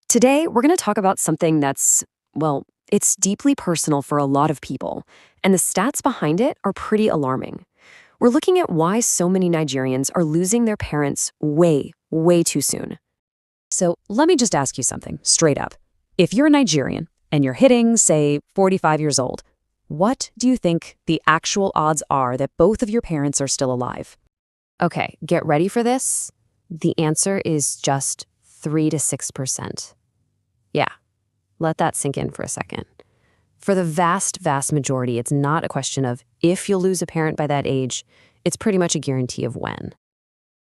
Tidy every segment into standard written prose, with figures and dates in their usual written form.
Today, we're going to talk about something that's, well, it's deeply personal for a lot of people, and the stats behind it are pretty alarming. We're looking at why so many Nigerians are losing their parents way, way too soon. So let me just ask you something straight up. If you're a Nigerian and you're hitting, say, 45 years old, what do you think the actual odds are that both of your parents are still alive? Okay, get ready for this. The answer is just 3 to 6%. Yeah, let that sink in for a second. For the vast, vast majority, it's not a question of if you'll lose a parent by that age. It's pretty much a guarantee of when.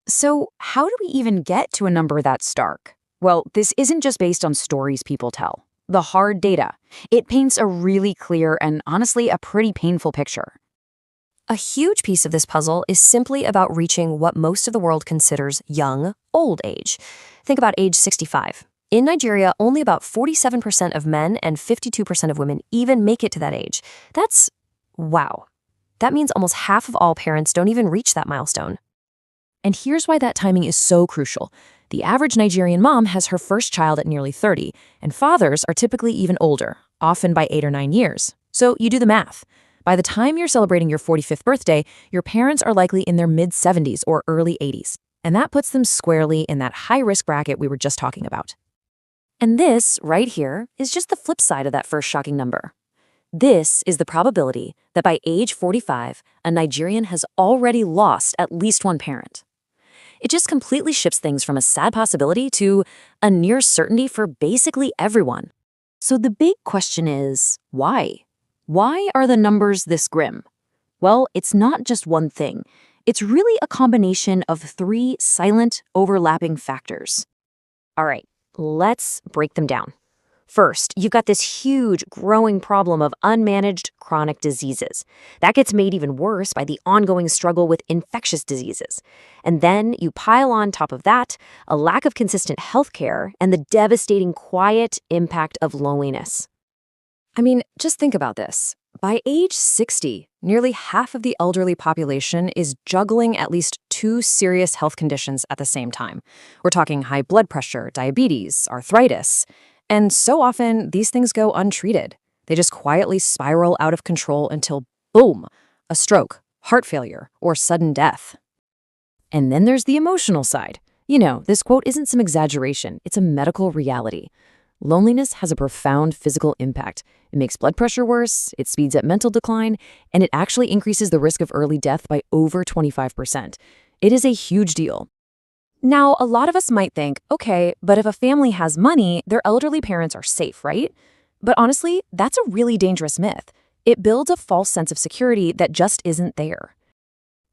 So how do we even get to a number that stark? Well, this isn't just based on stories people tell. The hard data. It paints a really clear and honestly a pretty painful picture. A huge piece of this puzzle is simply about reaching what most of the world considers young, old age. Think about age 65. In Nigeria, only about 47% of men and 52% of women even make it to that age. That's wow. That means almost half of all parents don't even reach that milestone. And here's why that timing is so crucial. The average Nigerian mom has her first child at nearly 30, and fathers are typically even older, often by 8 or 9 years. So you do the math. By the time you're celebrating your 45th birthday, your parents are likely in their mid-70s or early 80s, and that puts them squarely in that high-risk bracket we were just talking about. And this, right here, is just the flip side of that first shocking number. This is the probability that by age 45, a Nigerian has already lost at least one parent. It just completely shifts things from a sad possibility to a near certainty for basically everyone. So the big question is, why? Why are the numbers this grim? Well, it's not just one thing. It's really a combination of 3 silent, overlapping factors. All right, let's break them down. First, you've got this huge, growing problem of unmanaged chronic diseases. That gets made even worse by the ongoing struggle with infectious diseases. And then you pile on top of that a lack of consistent health care and the devastating quiet impact of loneliness. I mean, just think about this. By age 60, nearly half of the elderly population is juggling at least 2 serious health conditions at the same time. We're talking high blood pressure, diabetes, arthritis. And so often, these things go untreated. They just quietly spiral out of control until, boom, a stroke, heart failure, or sudden death. And then there's the emotional side. You know, this quote isn't some exaggeration. It's a medical reality. Loneliness has a profound physical impact. It makes blood pressure worse, it speeds up mental decline, and it actually increases the risk of early death by over 25%. It is a huge deal. Now, a lot of us might think, okay, but if a family has money, their elderly parents are safe, right? But honestly, that's a really dangerous myth. It builds a false sense of security that just isn't there.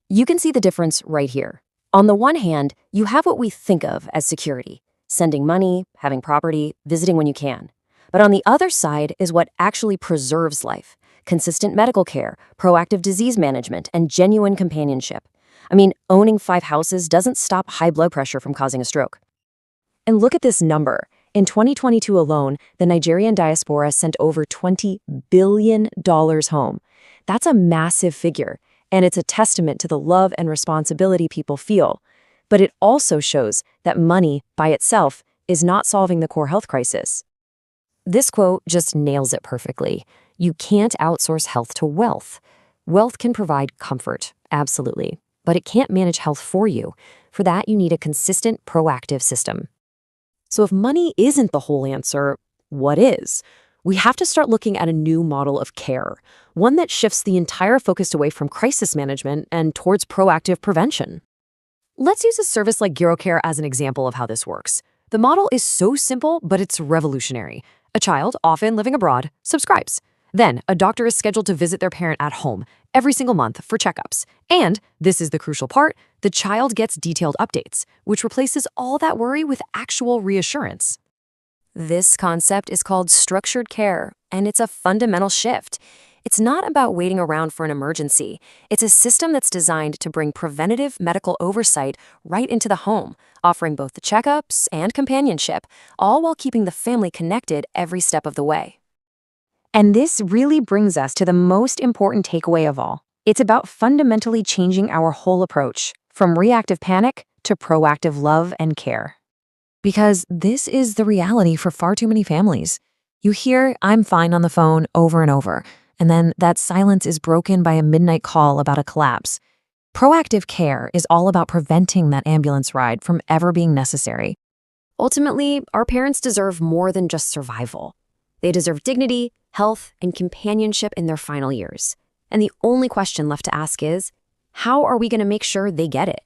You can see the difference right here. On the one hand, you have what we think of as security: sending money, having property, visiting when you can. But on the other side is what actually preserves life: consistent medical care, proactive disease management, and genuine companionship. I mean, owning 5 houses doesn't stop high blood pressure from causing a stroke. And look at this number. In 2022 alone, the Nigerian diaspora sent over $20 billion home. That's a massive figure, and it's a testament to the love and responsibility people feel. But it also shows that money, by itself, is not solving the core health crisis. This quote just nails it perfectly. You can't outsource health to wealth. Wealth can provide comfort, absolutely, but it can't manage health for you. For that, you need a consistent, proactive system. So if money isn't the whole answer, what is? We have to start looking at a new model of care, one that shifts the entire focus away from crisis management and towards proactive prevention. Let's use a service like GeroCare as an example of how this works. The model is so simple, but it's revolutionary. A child, often living abroad, subscribes. Then, a doctor is scheduled to visit their parent at home every single month for checkups. And, this is the crucial part, the child gets detailed updates, which replaces all that worry with actual reassurance. This concept is called structured care, and it's a fundamental shift. It's not about waiting around for an emergency. It's a system that's designed to bring preventative medical oversight right into the home, offering both the checkups and companionship, all while keeping the family connected every step of the way. And this really brings us to the most important takeaway of all. It's about fundamentally changing our whole approach, from reactive panic to proactive love and care. Because this is the reality for far too many families. You hear, "I'm fine" on the phone over and over, and then that silence is broken by a midnight call about a collapse. Proactive care is all about preventing that ambulance ride from ever being necessary. Ultimately, our parents deserve more than just survival. They deserve dignity, health, and companionship in their final years. And the only question left to ask is, how are we going to make sure they get it?